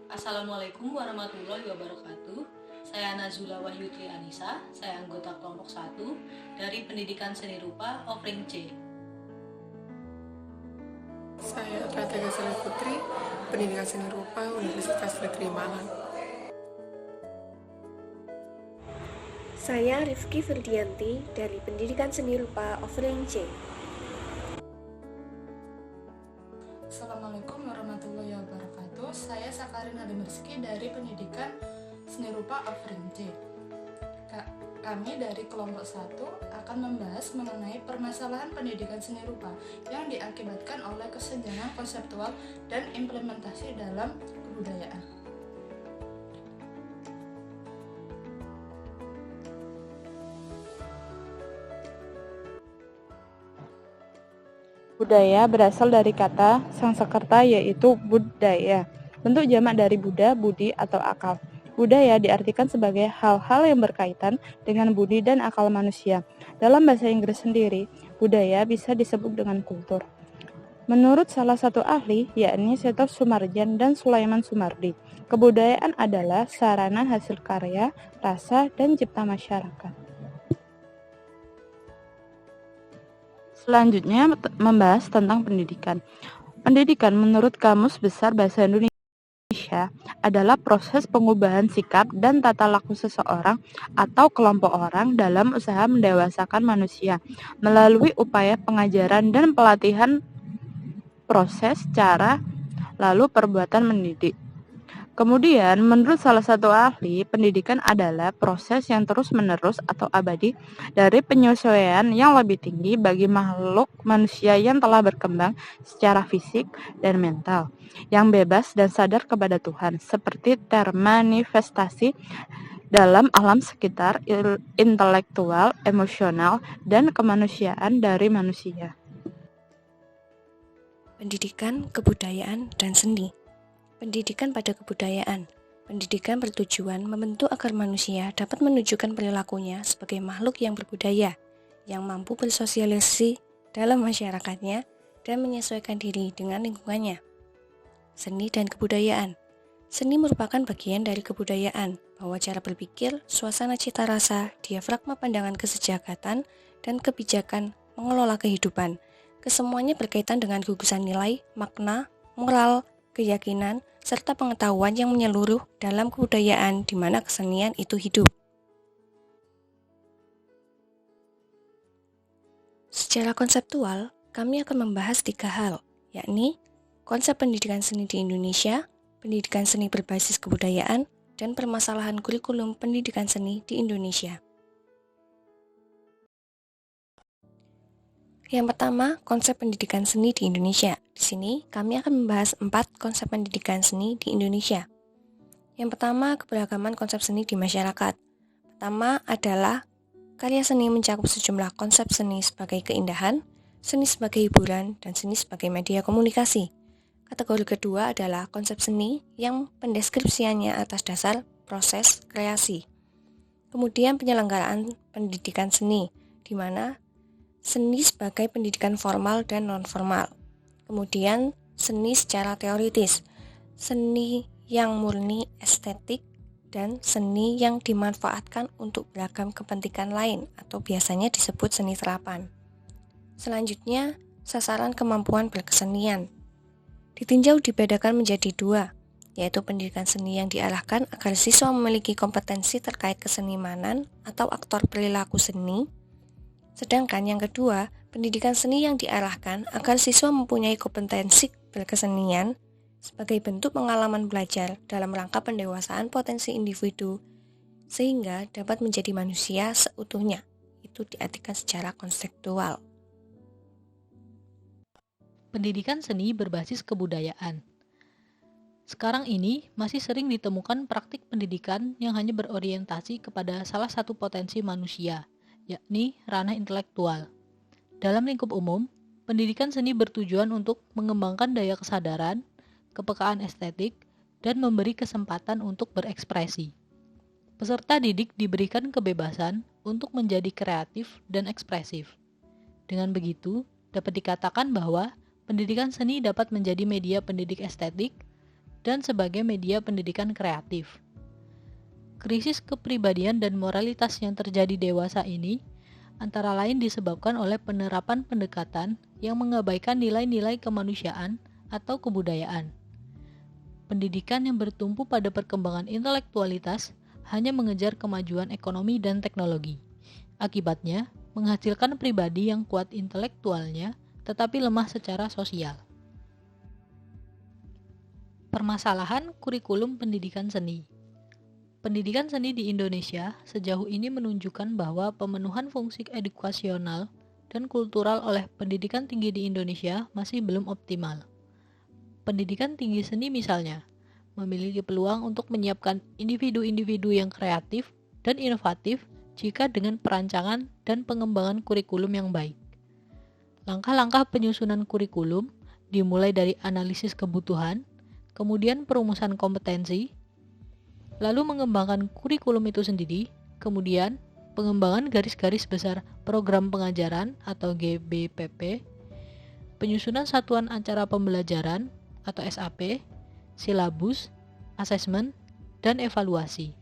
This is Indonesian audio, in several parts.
Assalamualaikum warahmatullahi wabarakatuh. Saya Nazula Wahyutri Anissa, saya anggota kelompok 1 dari Pendidikan Seni Rupa Offering C. Saya Ratega Sari Putri, Pendidikan Seni Rupa Universitas Negeri Malang. Saya Rifki Firdianti dari Pendidikan Seni Rupa Offering C. Assalamualaikum warahmatullahi wabarakatuh. Saya Sakarin Halimirski dari Pendidikan Seni Rupa Offering C. Kami dari kelompok 1 akan membahas mengenai permasalahan pendidikan seni rupa yang diakibatkan oleh kesenjangan konseptual dan implementasi dalam kebudayaan. Budaya berasal dari kata Sanskerta yaitu budaya. Bentuk jamak dari Buddha, budi, atau akal. Budaya diartikan sebagai hal-hal yang berkaitan dengan budi dan akal manusia. Dalam bahasa Inggris sendiri, budaya bisa disebut dengan kultur. Menurut salah satu ahli, yakni Seto Sumarjan dan Sulaiman Sumardi, kebudayaan adalah sarana hasil karya, rasa, dan cipta masyarakat. Selanjutnya membahas tentang pendidikan. Pendidikan menurut Kamus Besar Bahasa Indonesia adalah proses pengubahan sikap dan tata laku seseorang atau kelompok orang dalam usaha mendewasakan manusia melalui upaya pengajaran dan pelatihan proses, cara, lalu perbuatan mendidik. Kemudian, menurut salah satu ahli, pendidikan adalah proses yang terus-menerus atau abadi dari penyesuaian yang lebih tinggi bagi makhluk manusia yang telah berkembang secara fisik dan mental, yang bebas dan sadar kepada Tuhan, seperti termanifestasi dalam alam sekitar, intelektual, emosional, dan kemanusiaan dari manusia. Pendidikan, kebudayaan, dan seni. Pendidikan pada kebudayaan. Pendidikan bertujuan membentuk agar manusia dapat menunjukkan perilakunya sebagai makhluk yang berbudaya, yang mampu bersosialisasi dalam masyarakatnya dan menyesuaikan diri dengan lingkungannya. Seni dan kebudayaan. Seni merupakan bagian dari kebudayaan, bahwa cara berpikir, suasana cita rasa, diafragma pandangan kesejahteraan, dan kebijakan mengelola kehidupan. Kesemuanya berkaitan dengan gugusan nilai, makna, moral, keyakinan, serta pengetahuan yang menyeluruh dalam kebudayaan di mana kesenian itu hidup. Secara konseptual, kami akan membahas 3 hal, yakni konsep pendidikan seni di Indonesia, pendidikan seni berbasis kebudayaan, dan permasalahan kurikulum pendidikan seni di Indonesia. Yang pertama, konsep pendidikan seni di Indonesia. Di sini, kami akan membahas 4 konsep pendidikan seni di Indonesia. Yang pertama, keberagaman konsep seni di masyarakat. Pertama adalah karya seni mencakup sejumlah konsep seni sebagai keindahan, seni sebagai hiburan, dan seni sebagai media komunikasi. Kategori kedua adalah konsep seni yang pendeskripsiannya atas dasar proses kreasi. Kemudian penyelenggaraan pendidikan seni, di mana seni sebagai pendidikan formal dan non-formal. Kemudian seni secara teoritis, seni yang murni estetik, dan seni yang dimanfaatkan untuk beragam kepentingan lain atau biasanya disebut seni terapan. Selanjutnya, sasaran kemampuan berkesenian. Ditinjau dibedakan menjadi 2, yaitu pendidikan seni yang diarahkan agar siswa memiliki kompetensi terkait kesenimanan atau aktor perilaku seni. Sedangkan yang kedua, pendidikan seni yang diarahkan agar siswa mempunyai kompetensi berkesenian sebagai bentuk pengalaman belajar dalam rangka pendewasaan potensi individu sehingga dapat menjadi manusia seutuhnya. Itu diartikan secara konseptual. Pendidikan seni berbasis kebudayaan. Sekarang ini masih sering ditemukan praktik pendidikan yang hanya berorientasi kepada salah satu potensi manusia, yakni ranah intelektual. Dalam lingkup umum, pendidikan seni bertujuan untuk mengembangkan daya kesadaran, kepekaan estetik, dan memberi kesempatan untuk berekspresi. Peserta didik diberikan kebebasan untuk menjadi kreatif dan ekspresif. Dengan begitu, dapat dikatakan bahwa pendidikan seni dapat menjadi media pendidik estetik, dan sebagai media pendidikan kreatif. Krisis kepribadian dan moralitas yang terjadi dewasa ini antara lain disebabkan oleh penerapan pendekatan yang mengabaikan nilai-nilai kemanusiaan atau kebudayaan. Pendidikan yang bertumpu pada perkembangan intelektualitas hanya mengejar kemajuan ekonomi dan teknologi. Akibatnya, menghasilkan pribadi yang kuat intelektualnya tetapi lemah secara sosial. Permasalahan kurikulum pendidikan seni. Pendidikan seni di Indonesia sejauh ini menunjukkan bahwa pemenuhan fungsi edukasional dan kultural oleh pendidikan tinggi di Indonesia masih belum optimal. Pendidikan tinggi seni misalnya, memiliki peluang untuk menyiapkan individu-individu yang kreatif dan inovatif jika dengan perancangan dan pengembangan kurikulum yang baik. Langkah-langkah penyusunan kurikulum dimulai dari analisis kebutuhan, kemudian perumusan kompetensi, lalu mengembangkan kurikulum itu sendiri, kemudian pengembangan garis-garis besar program pengajaran atau GBPP, penyusunan satuan acara pembelajaran atau SAP, silabus, asesmen, dan evaluasi.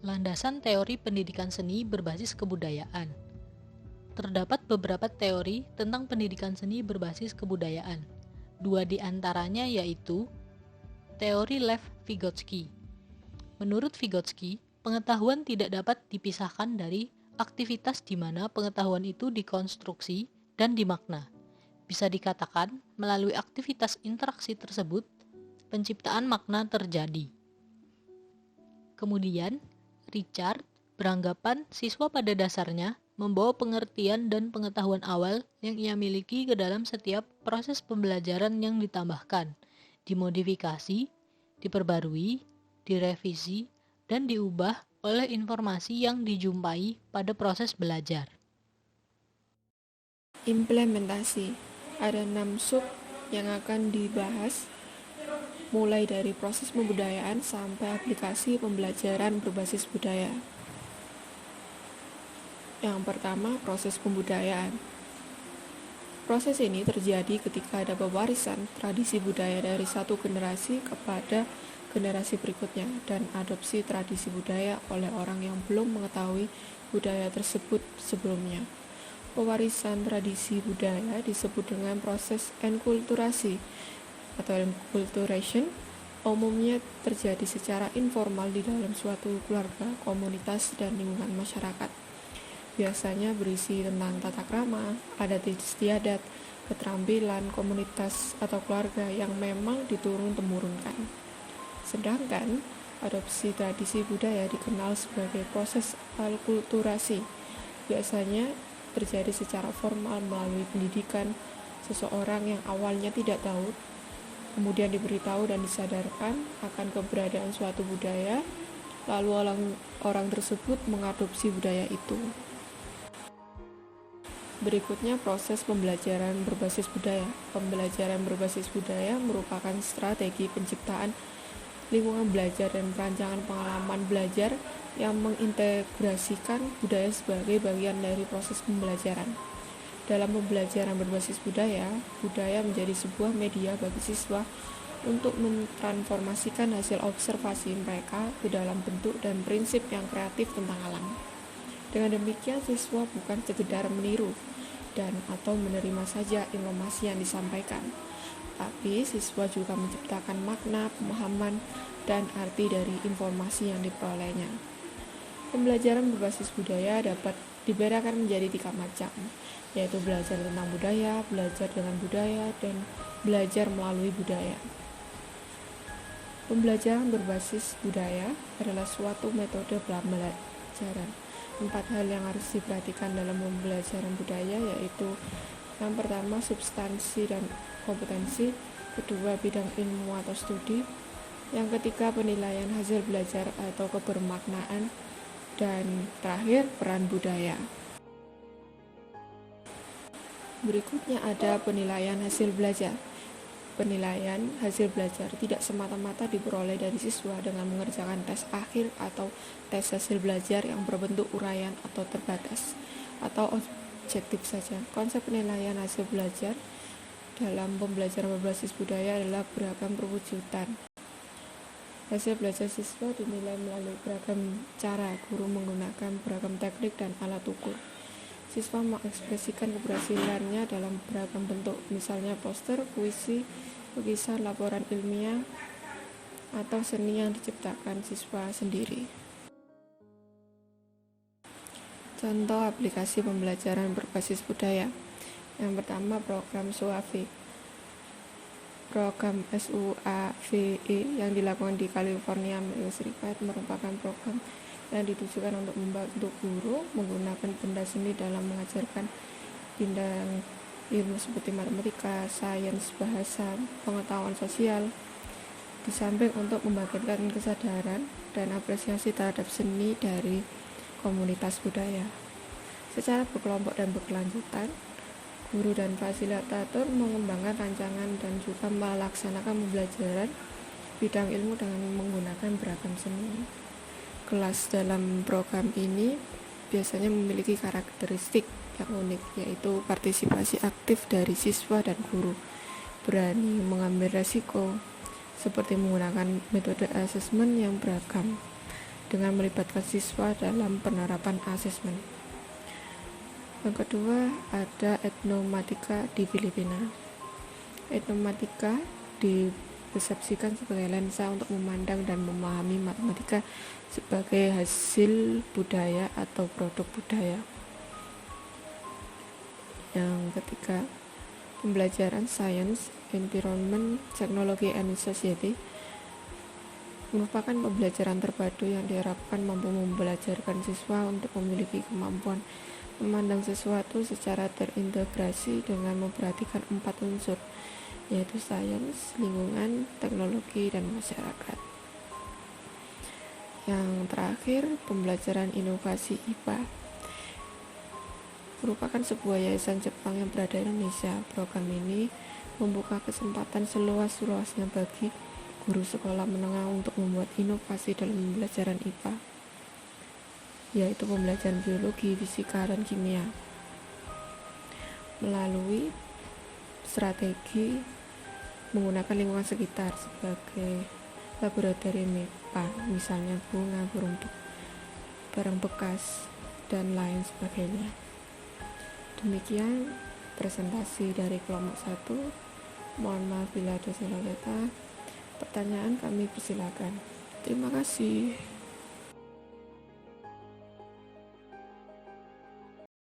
Landasan teori pendidikan seni berbasis kebudayaan. Terdapat beberapa teori tentang pendidikan seni berbasis kebudayaan. Dua di antaranya yaitu teori Lev Vygotsky. Menurut Vygotsky, pengetahuan tidak dapat dipisahkan dari aktivitas di mana pengetahuan itu dikonstruksi dan dimakna. Bisa dikatakan, melalui aktivitas interaksi tersebut, penciptaan makna terjadi. Kemudian, Richard beranggapan siswa pada dasarnya membawa pengertian dan pengetahuan awal yang ia miliki ke dalam setiap proses pembelajaran yang ditambahkan, dimodifikasi, diperbarui, direvisi, dan diubah oleh informasi yang dijumpai pada proses belajar. Implementasi. Ada 6 sub yang akan dibahas, mulai dari proses pembudayaan sampai aplikasi pembelajaran berbasis budaya. Yang pertama, proses pembudayaan. Proses ini terjadi ketika ada pewarisan tradisi budaya dari satu generasi kepada generasi berikutnya dan adopsi tradisi budaya oleh orang yang belum mengetahui budaya tersebut sebelumnya. Pewarisan tradisi budaya disebut dengan proses enkulturasi atau enculturation, umumnya terjadi secara informal di dalam suatu keluarga, komunitas, dan lingkungan masyarakat. Biasanya berisi tentang tata krama, adat istiadat, keterampilan komunitas atau keluarga yang memang diturun-temurunkan. Sedangkan adopsi tradisi budaya dikenal sebagai proses alkulturasi. Biasanya terjadi secara formal melalui pendidikan seseorang yang awalnya tidak tahu, kemudian diberitahu dan disadarkan akan keberadaan suatu budaya, lalu orang tersebut mengadopsi budaya itu. Berikutnya, proses pembelajaran berbasis budaya. Pembelajaran berbasis budaya merupakan strategi penciptaan lingkungan belajar dan perancangan pengalaman belajar yang mengintegrasikan budaya sebagai bagian dari proses pembelajaran. Dalam pembelajaran berbasis budaya, budaya menjadi sebuah media bagi siswa untuk mentransformasikan hasil observasi mereka ke dalam bentuk dan prinsip yang kreatif tentang alam. Dengan demikian, siswa bukan sekedar meniru dan atau menerima saja informasi yang disampaikan, tapi siswa juga menciptakan makna, pemahaman, dan arti dari informasi yang diperolehnya. Pembelajaran berbasis budaya dapat dibedakan menjadi 3 macam, yaitu belajar tentang budaya, belajar dengan budaya, dan belajar melalui budaya. Pembelajaran berbasis budaya adalah suatu metode pembelajaran. 4 hal yang harus diperhatikan dalam pembelajaran budaya yaitu yang pertama substansi dan kompetensi, kedua bidang ilmu atau studi, yang ketiga penilaian hasil belajar atau kebermaknaan, dan terakhir peran budaya. Berikutnya ada penilaian hasil belajar. Penilaian hasil belajar tidak semata-mata diperoleh dari siswa dengan mengerjakan tes akhir atau tes hasil belajar yang berbentuk uraian atau terbatas atau objektif saja. Konsep penilaian hasil belajar dalam pembelajaran berbasis budaya adalah beragam perwujudan. Hasil belajar siswa dinilai melalui beragam cara. Guru menggunakan beragam teknik dan alat ukur. Siswa mengekspresikan keberhasilannya dalam beragam bentuk, misalnya poster, puisi, lukisan, laporan ilmiah, atau seni yang diciptakan siswa sendiri. Contoh aplikasi pembelajaran berbasis budaya. Yang pertama, program SUAVE. Program SUAVE yang dilakukan di California, Amerika Serikat merupakan program yang ditujukan untuk membantu guru menggunakan benda seni dalam mengajarkan bidang ilmu seperti matematika, sains, bahasa, pengetahuan sosial. Di samping untuk membangkitkan kesadaran dan apresiasi terhadap seni dari komunitas budaya. Secara berkelompok dan berkelanjutan, guru dan fasilitator mengembangkan rancangan dan juga melaksanakan pembelajaran bidang ilmu dengan menggunakan beragam seni. Kelas dalam program ini biasanya memiliki karakteristik yang unik, yaitu partisipasi aktif dari siswa dan guru, berani mengambil resiko, seperti menggunakan metode asesmen yang beragam dengan melibatkan siswa dalam penerapan asesmen. Yang kedua, ada etnomatika di Filipina. Etnomatika dipersepsikan sebagai lensa untuk memandang dan memahami matematika sebagai hasil budaya atau produk budaya. Yang ketiga, pembelajaran Science, Environment, Technology, and Society merupakan pembelajaran terpadu yang diharapkan mampu membelajarkan siswa untuk memiliki kemampuan memandang sesuatu secara terintegrasi dengan memperhatikan 4 unsur, yaitu sains, lingkungan, teknologi, dan masyarakat. Yang terakhir, pembelajaran inovasi IPA merupakan sebuah yayasan Jepang yang berada di Indonesia. Program ini membuka kesempatan seluas-luasnya bagi guru sekolah menengah untuk membuat inovasi dalam pembelajaran IPA, yaitu pembelajaran biologi, fisika, dan kimia melalui strategi menggunakan lingkungan sekitar sebagai laboratorium IPA, misalnya bunga, barang bekas, dan lain sebagainya. Demikian presentasi dari kelompok 1. Mohon maaf bila ada salah kata. Pertanyaan kami persilakan. Terima kasih.